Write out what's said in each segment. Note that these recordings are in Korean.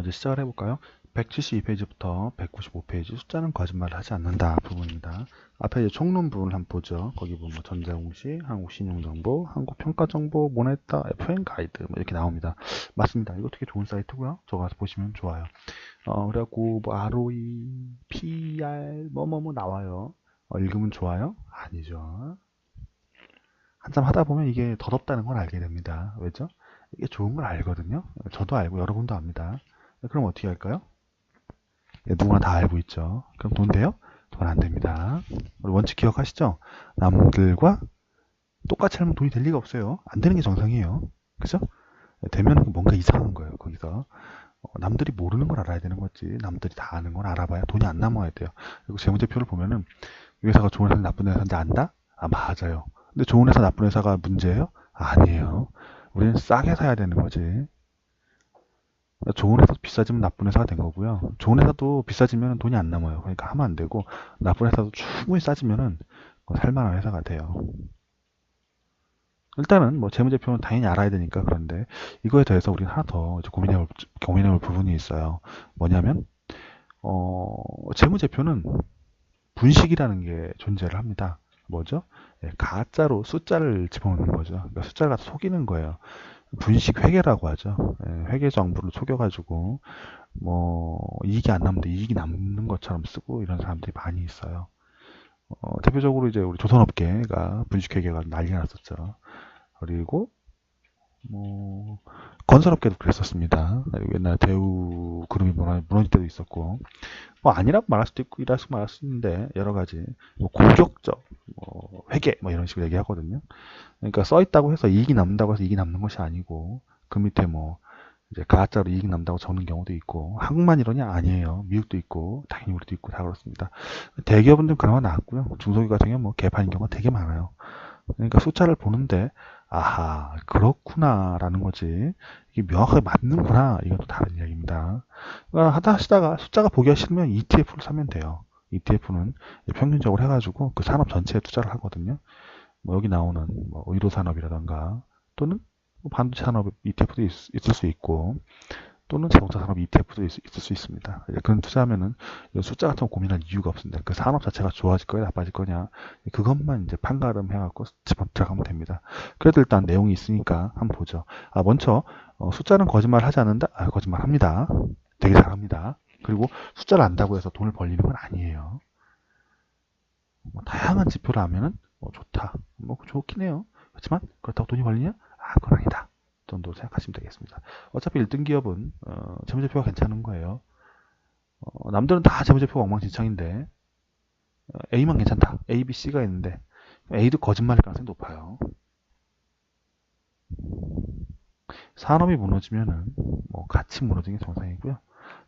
이제 시작을 해볼까요? 172페이지부터 195페이지 숫자는 거짓말을 하지 않는다 부분입니다. 앞에 이제 총론 부분을 한번 보죠. 거기 보면 뭐 전자공시, 한국신용정보, 한국평가정보, 모네타, FN 가이드 뭐 이렇게 나옵니다. 맞습니다. 이거 되게 좋은 사이트고요. 저거 가서 보시면 좋아요. 그래갖고 뭐 ROE, PER 뭐뭐뭐 나와요. 읽으면 좋아요? 아니죠. 한참 하다 보면 이게 더럽다는 걸 알게 됩니다. 왜죠? 이게 좋은 걸 알거든요. 저도 알고 여러분도 압니다. 그럼 어떻게 할까요? 누구나 다 알고 있죠. 그럼 돈 돼요? 돈 안 됩니다. 우리 원칙 기억하시죠? 남들과 똑같이 하면 돈이 될 리가 없어요. 안 되는 게 정상이에요. 그죠? 되면 뭔가 이상한 거예요. 거기서 남들이 모르는 걸 알아야 되는 거지. 남들이 다 아는 걸 알아봐야 돈이 안 남아야 돼요. 그리고 재무제표를 보면은 이 회사가 좋은 회사 나쁜 회사인지 안다? 아, 맞아요. 근데 좋은 회사 나쁜 회사가 문제예요? 아니에요. 우리는 싸게 사야 되는 거지. 좋은 회사도 비싸지면 나쁜 회사가 된 거고요. 좋은 회사도 비싸지면 돈이 안 남아요. 그러니까 하면 안 되고, 나쁜 회사도 충분히 싸지면은 살만한 회사가 돼요. 일단은 뭐 재무제표는 당연히 알아야 되니까. 그런데 이거에 대해서 우리는 하나 더 이제 고민해볼 부분이 있어요. 뭐냐면 재무제표는 분식이라는 게 존재를 합니다. 뭐죠? 가짜로 숫자를 집어넣는 거죠. 그러니까 숫자를 갖다 속이는 거예요. 분식 회계라고 하죠. 회계 정보를 속여가지고 이익이 안 남는데 이익이 남는 것처럼 쓰고 이런 사람들이 많이 있어요. 대표적으로 이제 우리 조선업계가 분식회계가 난리가 났었죠. 그리고 뭐 건설업계도 그랬었습니다. 옛날에 대우그룹이 무너질 때도 있었고, 뭐 아니라고 말할 수도 있고 이라고 말할 수 있는데 여러 가지 뭐 공격적 회계 뭐 이런 식으로 얘기하거든요. 그러니까 써 있다고 해서 이익이 남는다고 해서 이익이 남는 것이 아니고 그 밑에 뭐 이제 가짜로 이익 남다고 적는 경우도 있고, 한국만 이러냐? 아니에요. 미국도 있고 당연히 우리도 있고 다 그렇습니다. 대기업은 그나마 나았고요. 중소기업 같은 경우는 뭐 개판인 경우가 되게 많아요. 그러니까 숫자를 보는데 아하 그렇구나라는 거지, 이게 명확하게 맞는구나, 이건 또 다른 이야기입니다. 그러니까 하다 하시다가 숫자가 보기가 싫으면 ETF를 사면 돼요. ETF는 평균적으로 해가지고 그 산업 전체에 투자를 하거든요. 뭐 여기 나오는 뭐 의료산업이라던가 또는 뭐 반도체 산업 ETF도 있을 수 있고, 또는 자동차 산업 ETF도 있을 수 있습니다. 그런 투자하면은 숫자 같은 거 고민할 이유가 없습니다. 그 산업 자체가 좋아질 거냐 나빠질 거냐 그것만 이제 판가름 해갖고 들어가면 됩니다. 그래도 일단 내용이 있으니까 한번 보죠. 먼저 숫자는 거짓말 하지 않는다? 거짓말 합니다. 되게 잘합니다. 그리고 숫자를 안다고 해서 돈을 벌리는 건 아니에요. 다양한 지표를 하면은 좋다. 좋긴 해요. 그렇지만 그렇다고 돈이 벌리냐? 그건 아니다. 정도 생각하시면 되겠습니다. 어차피 1등 기업은 재무제표가 괜찮은 거예요. 남들은 다 재무제표가 엉망진창인데 A만 괜찮다. A, B, C가 있는데 A도 거짓말일 가능성이 높아요. 산업이 무너지면은 같이 무너지는 게 정상이고요.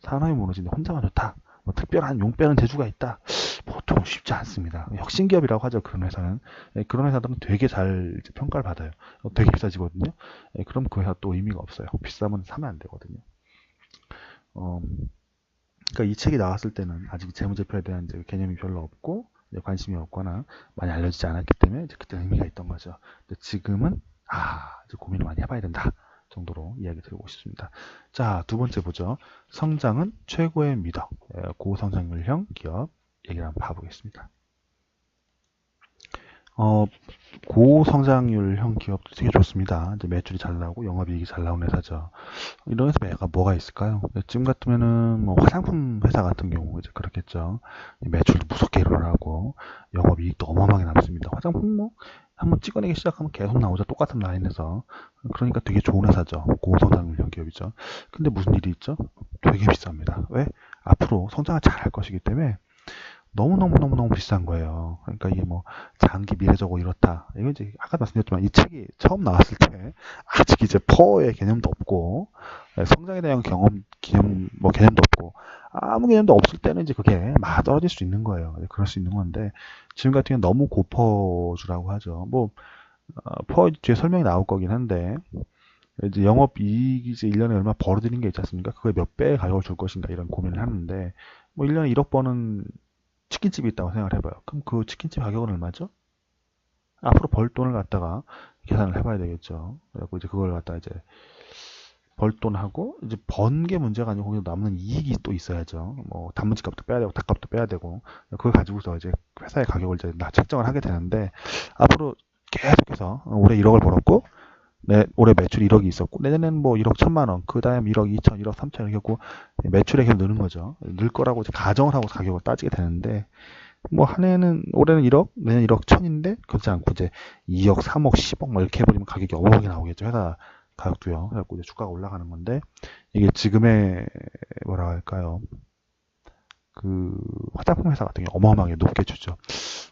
산업이 무너지는데 혼자만 좋다. 특별한 용 빼는 재주가 있다. 보통 쉽지 않습니다. 혁신기업이라고 하죠. 그런 회사는. 그런 회사들은 되게 잘 평가를 받아요. 되게 비싸지거든요. 그럼 그 회사 또 의미가 없어요. 비싸면 사면 안 되거든요. 그러니까 이 책이 나왔을 때는 아직 재무제표에 대한 이제 개념이 별로 없고 관심이 없거나 많이 알려지지 않았기 때문에 이제 그때 의미가 있던 거죠. 근데 지금은 이제 고민을 많이 해봐야 된다 정도로 이야기 드리고 싶습니다. 자, 두 번째 보죠. 성장은 최고의 미덕. 고성장률형 기업 얘기를 한번 봐보겠습니다. 고성장률형 기업도 되게 좋습니다. 이제 매출이 잘 나오고 영업이익이 잘 나오는 회사죠. 이런 회사가 뭐가 있을까요? 지금 같으면은 뭐 화장품 회사 같은 경우 이제 그렇겠죠. 매출도 무섭게 일어나고 영업이익도 어마어마하게 남습니다. 화장품 뭐 한번 찍어내기 시작하면 계속 나오죠. 똑같은 라인에서. 그러니까 되게 좋은 회사죠. 고성장률형 기업이죠. 근데 무슨 일이 있죠? 되게 비쌉니다. 왜? 앞으로 성장을 잘 할 것이기 때문에 너무너무너무너무 비싼 거예요. 그러니까 이게 뭐 장기 미래적으로 이렇다. 이거 이제 아까 말씀드렸지만 이 책이 처음 나왔을 때 아직 이제 퍼의 개념도 없고 성장에 대한 개념도 없고 아무 개념도 없을 때는 이제 그게 막 떨어질 수 있는 거예요. 그럴 수 있는 건데 지금 같은 경우는 너무 고퍼주라고 하죠. 퍼 뒤에 설명이 나올 거긴 한데 이제 영업이익이 이제 1년에 얼마 벌어들이는 게 있지 않습니까? 그거에 몇 배의 가격을 줄 것인가 이런 고민을 하는데 1년에 1억 버는 치킨집이 있다고 생각을 해봐요. 그럼 그 치킨집 가격은 얼마죠? 앞으로 벌 돈을 갖다가 계산을 해봐야 되겠죠. 그래서 이제 그걸 갖다 이제 벌돈하고 이제 번 게 문제가 아니고 거기서 남는 이익이 또 있어야죠. 뭐 단무지 값도 빼야 되고 닭값도 빼야 되고 그걸 가지고서 이제 회사의 가격을 이제 책정을 하게 되는데 앞으로 계속해서 올해 1억을 벌었고 올해 매출 1억이 있었고 내년에는 뭐 1억 1천만 원, 그 다음 1억 2천, 1억 3천 이렇게 했고 매출액이 계속 느는 거죠. 늘 거라고 이제 가정을 하고 가격을 따지게 되는데 뭐 한 해는 올해는 1억, 내년 1억 1천인데 그렇지 않고 이제 2억, 3억, 10억 뭐 이렇게 해버리면 가격이 어마어마하게 나오겠죠. 회사 가격도요. 그래갖고 이제 주가가 올라가는 건데 이게 지금의 뭐라 할까요? 그 화장품 회사 같은 게 어마어마하게 높게 주죠.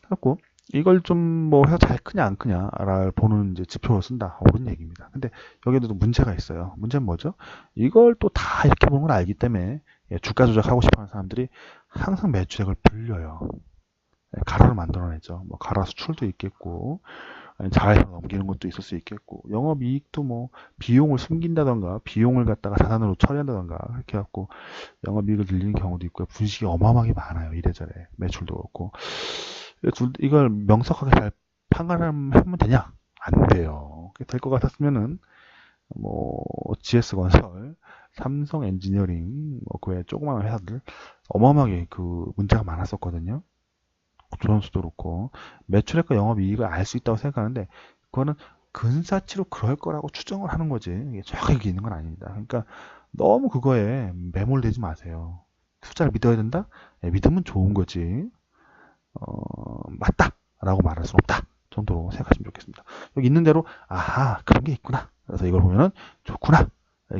그래갖고 이걸 좀 뭐 회사 잘 크냐 안 크냐를 보는 이제 지표로 쓴다. 옳은 얘기입니다. 근데 여기에도 또 문제가 있어요. 문제는 뭐죠? 이걸 또 다 이렇게 보는 걸 알기 때문에 주가 조작하고 싶어하는 사람들이 항상 매출액을 불려요. 가로를 만들어내죠. 뭐 가로 수출도 있겠고 자회사 넘기는 것도 있을 수 있겠고 영업이익도 뭐 비용을 숨긴다던가 비용을 갖다가 자산으로 처리한다던가 이렇게 해갖고 영업이익을 늘리는 경우도 있고요. 분식이 어마어마하게 많아요. 이래저래 매출도 그렇고 이걸 명석하게 잘 판가름하면 되냐? 안 돼요. 될 것 같았으면은 뭐 GS건설, 삼성 엔지니어링 뭐 그 외 조그마한 회사들 어마어마하게 그 문제가 많았었거든요. 조선수도 그렇고 매출액과 영업이익을 알 수 있다고 생각하는데 그거는 근사치로 그럴 거라고 추정을 하는 거지 이게 정확하게 있는 건 아닙니다. 그러니까 너무 그거에 매몰되지 마세요. 투자를 믿어야 된다? 믿으면 좋은 거지 맞다 라고 말할 수는 없다 정도로 생각하시면 좋겠습니다. 여기 있는 대로 아하 그런 게 있구나. 그래서 이걸 보면은 좋구나.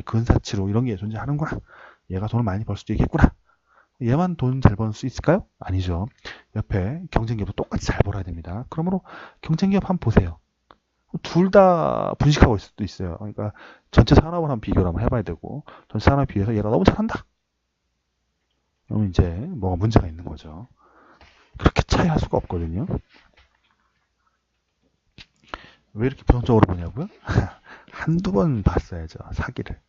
근사치로 이런 게 존재하는구나. 얘가 돈을 많이 벌 수도 있겠구나. 얘만 돈 잘 벌 수 있을까요? 아니죠. 옆에 경쟁기업도 똑같이 잘 벌어야 됩니다. 그러므로 경쟁기업 한번 보세요. 둘 다 분식하고 있을 수도 있어요. 그러니까 전체 산업을 한번 비교를 한번 해봐야 되고 전체 산업에 비해서 얘가 너무 잘한다. 그러면 이제 뭐가 문제가 있는 거죠. 그렇게 차이할 수가 없거든요. 왜 이렇게 부정적으로 보냐고요? 한두 번 봤어야죠. 사기를.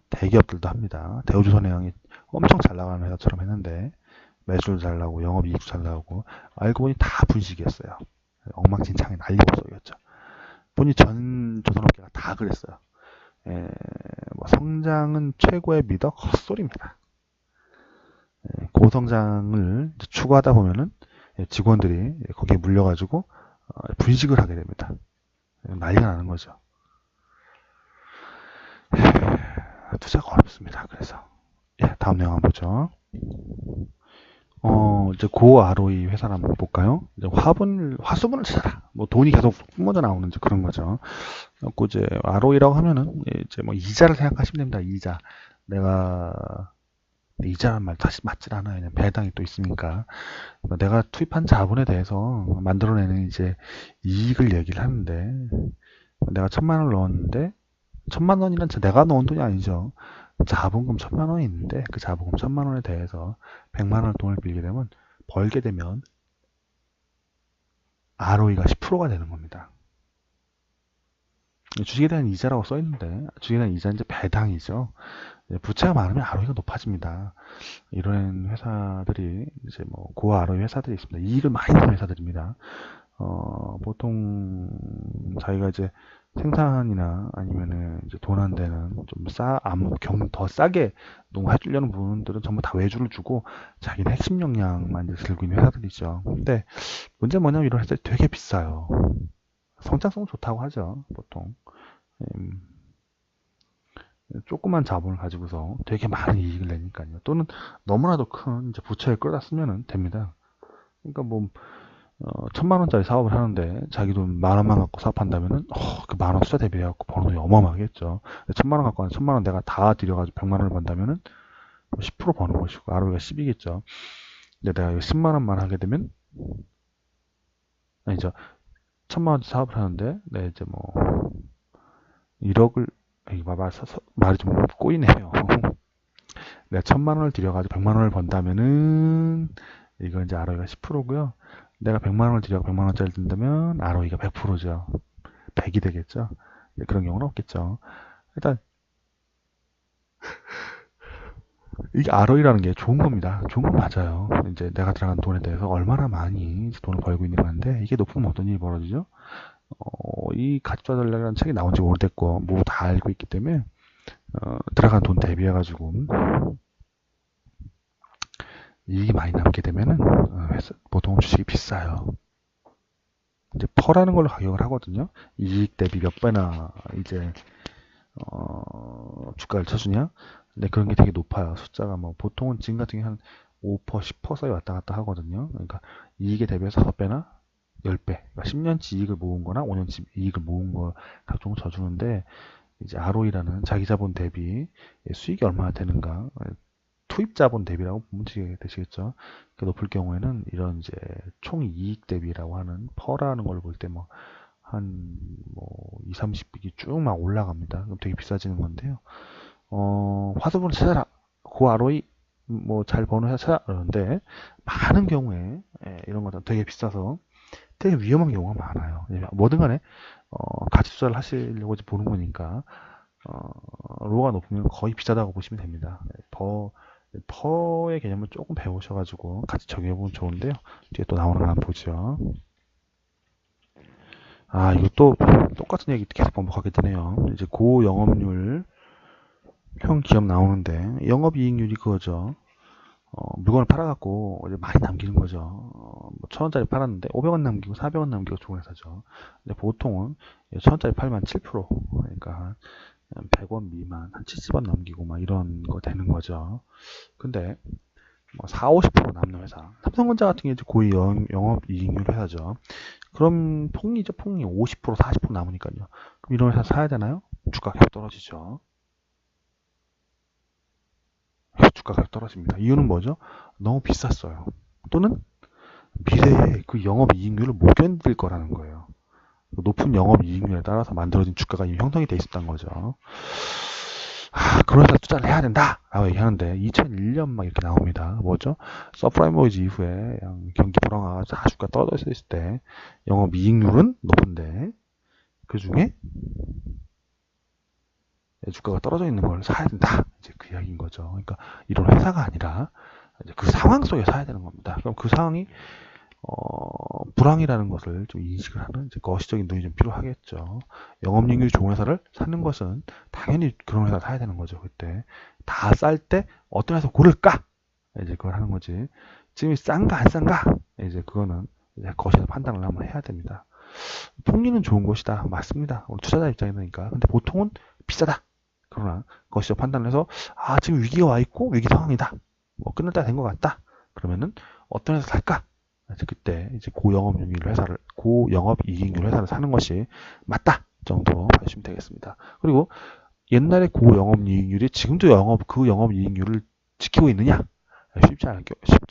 대기업들도 합니다. 대우조선해양이 엄청 잘 나가는 회사처럼 했는데 매출도 잘 나오고 영업이익도 잘 나오고 알고 보니 다 분식이었어요. 엉망진창에 난리법석이었죠. 보니 전 조선업계가 다 그랬어요. 뭐 성장은 최고의 미덕 헛소리입니다. 고성장을 추구하다 보면은 직원들이 거기에 물려가지고 분식을 하게 됩니다. 난리가 나는 거죠. 투자가 어렵습니다. 그래서 다음 내용 한번 보죠. 이제 고 ROE 회사를 한번 볼까요? 이제 화수분을 찾아라. 뭐 돈이 계속 뿜어져 나오는 그런 거죠. 그리고 이제 ROE라고 하면은 이제 뭐 이자를 생각하시면 됩니다. 이자. 내가 이자란 말 사실 맞질 않아요. 그냥 배당이 또 있으니까. 내가 투입한 자본에 대해서 만들어내는 이제 이익을 얘기를 하는데 내가 1,000만 원을 넣었는데 1,000만 원이란 내가 넣은 돈이 아니죠. 자본금 1,000만 원이 있는데 그 자본금 1,000만 원에 대해서 100만 원 돈을 벌게 되면 ROE가 10%가 되는 겁니다. 주식에 대한 이자라고 써 있는데 주식에 대한 이자는 이제 배당이죠. 부채가 많으면 ROE가 높아집니다. 이런 회사들이 이제 뭐 고가 ROE 회사들이 있습니다. 이익을 많이 내는 회사들입니다. 보통 자기가 이제 생산이나 아니면은 이제 돈 안 되는 더 싸게 농해주려는 부분들은 전부 다 외주를 주고 자기는 핵심 역량만 이제 들고 있는 회사들이죠. 근데 문제는 뭐냐면 이런 회사들이 되게 비싸요. 성장성 좋다고 하죠, 보통. 조그만 자본을 가지고서 되게 많은 이익을 내니까요. 또는 너무나도 큰 이제 부채를 끌어다 쓰면 됩니다. 그러니까 뭐 1,000만 원짜리 사업을 하는데 자기 돈 10,000원만 갖고 사업한다면은 그 10,000원 투자 대비해갖고 버는 돈이 어마어마하겠죠. 1,000만 원 갖고 1,000만 원 내가 다 들여가지고 100만 원을 번다면은 10% 버는 것이고 ROE가 10이겠죠. 근데 내가 10만 원만 하게 되면 아니죠. 1,000만 원 사업을 하는데 내 이제 뭐 1억을 말이 좀 꼬이네요. 내가 1,000만 원을 들여가지고 100만 원을 번다면은 이건 이제 ROE가 10%고요. 내가 100만 원을 들여 100만 원짜리 든다면 ROE가 100%죠. 100이 되겠죠. 그런 경우는 없겠죠. 일단 이게 ROE라는 게 좋은 겁니다. 좋은 건 맞아요. 이제 내가 들어간 돈에 대해서 얼마나 많이 돈을 벌고 있는 건데 이게 높으면 어떤 일이 벌어지죠? 이 가치투자 전략이라는 책이 나온 지 오래됐고 뭐 다 알고 있기 때문에 들어간 돈 대비해가지고 이익이 많이 남게 되면은 보통 주식이 비싸요. 이제 퍼라는 걸로 가격을 하거든요. 이익 대비 몇 배나 이제 주가를 쳐주냐? 근데 그런 게 되게 높아요. 숫자가 뭐 보통은 지금 같은 경우 한 5%, 10% 사이 왔다 갔다 하거든요. 그러니까 이익에 대비해서 5배나 10배. 그러니까 10년치 이익을 모은 거나 5년치 이익을 모은 거 각종 쳐주는데 이제 ROE라는 자기 자본 대비 수익이 얼마나 되는가 투입 자본 대비라고 보면 되시겠죠. 높을 경우에는 이런 이제 총 이익 대비라고 하는 퍼라는 걸 볼 때 뭐 한 뭐 2, 30빅이 쭉 막 올라갑니다. 그럼 되게 비싸지는 건데요. 화수분을 찾아라. 고 ROE 뭐 잘 버는 회사 찾아 그러는데 많은 경우에 이런 것들 되게 비싸서 되게 위험한 경우가 많아요. 뭐든 간에 가치 투자를 하시려고 보는 거니까 로가 높으면 거의 비싸다고 보시면 됩니다. 퍼의 개념을 조금 배우셔가지고 같이 적용해보면 좋은데요. 뒤에 또 나오는 거 한번 보죠. 이것도 똑같은 얘기 계속 반복하게 되네요. 이제 고영업률 형 기업 나오는데 영업이익률이 그거죠. 물건을 팔아갖고 이제 많이 남기는 거죠. 뭐 1,000원짜리 팔았는데 500원 남기고 400원 남기고 좋은 회사죠. 근데 보통은 1,000원짜리 팔면 7%, 그러니까 한 100원 미만 한 70원 남기고 막 이런 거 되는 거죠. 근데 뭐 4, 50% 남는 회사. 삼성전자 같은 게 이제 고위 영업이익률 회사죠. 그럼 폭리죠, 폭리. 50%, 40% 남으니까요. 그럼 이런 회사 사야 되나요? 주가 계속 떨어지죠. 주가 계속 떨어집니다. 이유는 뭐죠? 너무 비쌌어요. 또는 미래에 그 영업이익률을 못 견딜 거라는 거예요. 높은 영업이익률에 따라서 만들어진 주가가 이미 형성이 돼 있었던 거죠. 그런 회사 투자를 해야 된다 라고 얘기하는데 2001년 막 이렇게 나옵니다. 뭐죠? 서프라임 모이지 이후에 경기 불황화가 주가 떨어져 있을 때 영업이익률은 높은데 그 중에 주가가 떨어져 있는 걸 사야 된다. 이제 그 이야기인 거죠. 그러니까 이런 회사가 아니라 이제 그 상황 속에 사야 되는 겁니다. 그럼 그 상황이 불황이라는 것을 좀 인식을 하는 이제 거시적인 눈이 좀 필요하겠죠. 영업이익률이 좋은 회사를 사는 것은 당연히 그런 회사 사야 되는 거죠. 그때 다 쌀 때 어떤 회사 고를까? 이제 그걸 하는 거지. 지금 싼가 안 싼가? 이제 그거는 이제 거시에서 판단을 한번 해야 됩니다. 폭리는 좋은 것이다. 맞습니다. 우리 투자자 입장이니까. 근데 보통은 비싸다. 그러나 거시적 판단을 해서 지금 위기가 와 있고 위기 상황이다. 뭐 끝날 때 된 것 같다. 그러면은 어떤 회사 살까? 그때 이제 고영업이익률 회사를 사는 것이 맞다 정도로 봐주시면 되겠습니다. 그리고 옛날에 고영업이익률이 지금도 그 영업이익률을 지키고 있느냐? 쉽지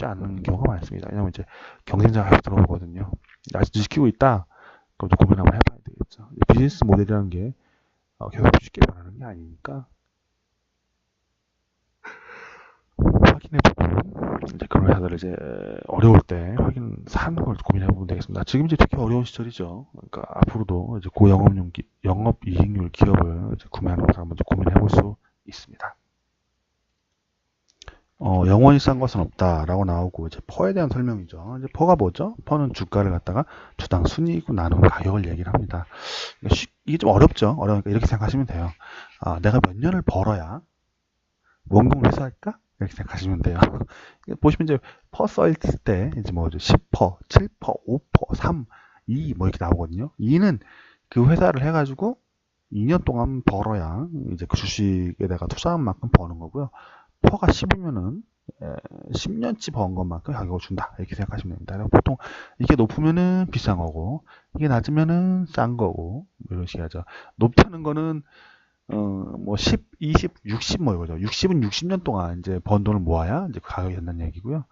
않은 경우가 많습니다. 왜냐면 이제 경쟁자가 계속 들어오거든요. 아직도 지키고 있다? 그럼 또 고민 한번 해봐야 되겠죠. 비즈니스 모델이라는 게 계속 쉽게 변하는 게 아니니까 확인해보고 이제 그런 회사들을 이제 어려울 때 사는 걸 고민해보면 되겠습니다. 지금 이제 특히 어려운 시절이죠. 그러니까 앞으로도 이제 영업이익률 기업을 이제 구매하는 것을 한번 고민해볼 수 있습니다. 영원히 싼 것은 없다라고 나오고 이제 퍼에 대한 설명이죠. 이제 퍼가 뭐죠? 퍼는 주가를 갖다가 주당 순이익으로 나누는 가격을 얘기를 합니다. 이게 좀 어렵죠. 어려우니까 이렇게 생각하시면 돼요. 내가 몇 년을 벌어야 원금을 회수할까? 이렇게 생각하시면 돼요. 보시면 이제 퍼 써있을 때 이제 뭐 10%, 7%, 5%, 3, 2 뭐 이렇게 나오거든요. 2는 그 회사를 해가지고 2년 동안 벌어야 이제 그 주식에다가 투자한 만큼 버는 거고요. 퍼가 10이면은 10년치 번 것만큼 가격을 준다 이렇게 생각하시면 됩니다. 보통 이게 높으면은 비싼 거고 이게 낮으면은 싼 거고 뭐 이런 식이 하죠. 높다는 거는 뭐 10, 20, 60 뭐 이거죠. 60은 60년 동안 이제 번 돈을 모아야 이제 그 가격이 된다는 얘기고요.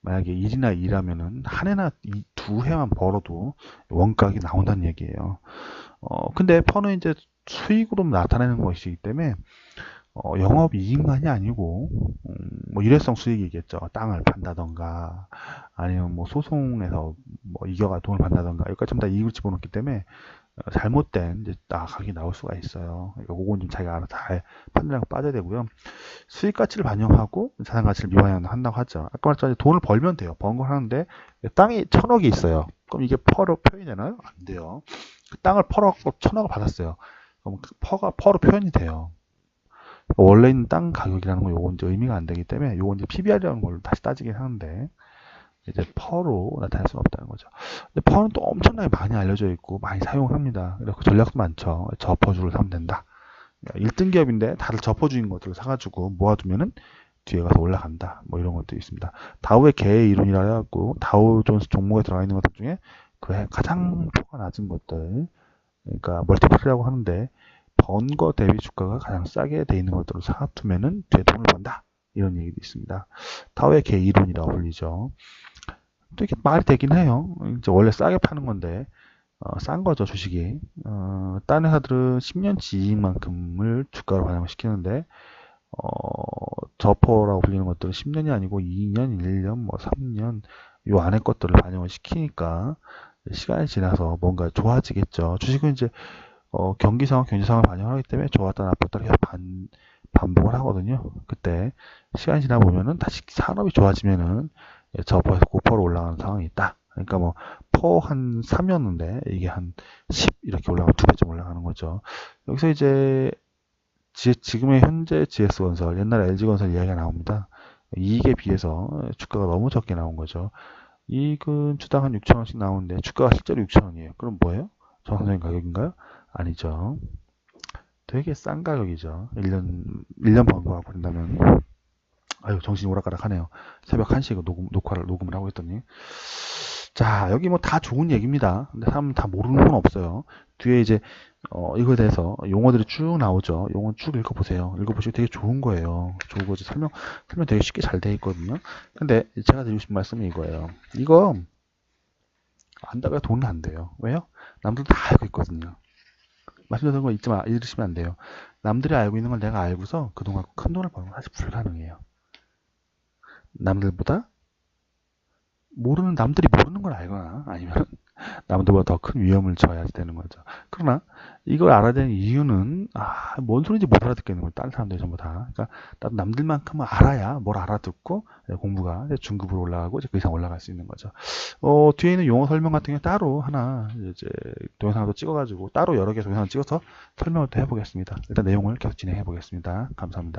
만약에 1이나 2라면은 한 해나 두 해만 벌어도 원가격이 나온다는 얘기예요. 근데 퍼는 이제 수익으로 나타내는 것이기 때문에 영업이익만이 아니고 뭐 일회성 수익이겠죠. 땅을 판다던가 아니면 뭐 소송에서 뭐 이겨가 돈을 판다던가 여기까지 전부 다 이익을 집어넣기 때문에 잘못된 이제 가격이 나올 수가 있어요. 그러니까 그건 좀 자기가 알아서 잘 판단하고 빠져야 되고요. 수익 가치를 반영하고 자산 가치를 미환한다고 하죠. 아까 말했잖아요. 돈을 벌면 돼요. 번 걸 하는데 땅이 1,000억이 있어요. 그럼 이게 퍼로 표현이 되나요? 안 돼요. 그 땅을 퍼로 1,000억을 받았어요. 그럼 퍼로 표현이 돼요. 원래 있는 땅 가격이라는 건 요건 이제 의미가 안 되기 때문에 요건 이제 PBR이라는 걸로 다시 따지긴 하는데 이제 퍼로 나타낼 수는 없다는 거죠. 근데 퍼는 또 엄청나게 많이 알려져 있고 많이 사용합니다. 그래서 전략도 많죠. 저퍼주를 사면 된다. 1등 기업인데 다들 저퍼주인 것들을 사가지고 모아두면은 뒤에 가서 올라간다. 뭐 이런 것도 있습니다. 다우의 개의 이론이라 해갖고 다우존스 종목에 들어가 있는 것들 중에 그 가장 표가 낮은 것들, 그러니까 멀티플이라고 하는데 번거 대비 주가가 가장 싸게 돼 있는 것들을 사두면은 뒤에 돈을 번다. 이런 얘기도 있습니다. 다우의 개 이론이라고 불리죠. 또 이게 말이 되긴 해요. 이제 원래 싸게 파는 건데 싼 거죠 주식이. 다른 회사들은 10년치 이익만큼을 주가로 반영을 시키는데 저퍼라고 불리는 것들은 10년이 아니고 2년, 1년, 뭐 3년 요 안에 것들을 반영을 시키니까 시간이 지나서 뭔가 좋아지겠죠. 주식은 이제 경기 상황, 경제 상황을 반영하기 때문에 좋았다 나빴다 계속 반복을 하거든요. 그때 시간이 지나 보면은 다시 산업이 좋아지면은 저퍼에서 고퍼로 올라가는 상황이 있다. 그러니까 뭐 퍼 한 3이었는데 이게 한 10 이렇게 올라가면 2배쯤 올라가는 거죠. 여기서 이제 지금의 현재 GS건설, 옛날에 LG건설 이야기가 나옵니다. 이익에 비해서 주가가 너무 적게 나온 거죠. 이익은 주당 한 6천원씩 나오는데 주가가 실제로 6천원이에요. 그럼 뭐예요? 정상적인 가격인가요? 아니죠. 되게 싼 가격이죠. 1년 번 거하고 본다면. 아유, 정신이 오락가락하네요. 새벽 1시에 녹음을 하고 있더니. 자, 여기 뭐 다 좋은 얘기입니다. 근데 사람 다 모르는 건 없어요. 뒤에 이제, 이거에 대해서 용어들이 쭉 나오죠. 용어 쭉 읽어보세요. 읽어보시고 되게 좋은 거예요. 좋은 거지. 설명 되게 쉽게 잘 돼 있거든요. 근데 제가 드리고 싶은 말씀은 이거예요. 이거, 안다가 돈은 안 돼요. 왜요? 남들 다 알고 있거든요. 말씀드린 거 잊으시면 안 돼요. 남들이 알고 있는 걸 내가 알고서 그동안 큰 돈을 버는 건 사실 불가능해요. 남들보다 남들이 모르는 걸 알거나 아니면 남들보다 더 큰 위험을 져야 되는 거죠. 그러나 이걸 알아야 되는 이유는 뭔 소리인지 못 알아듣겠는 거예요. 다른 사람들이 전부 다. 그러니까 나도 남들만큼은 알아야 뭘 알아듣고 공부가 중급으로 올라가고 이제 그 이상 올라갈 수 있는 거죠. 뒤에 있는 용어 설명 같은 경우 따로 하나 이제 동영상도 찍어가지고 따로 여러 개 동영상 찍어서 설명을 또 해보겠습니다. 일단 내용을 계속 진행해 보겠습니다. 감사합니다.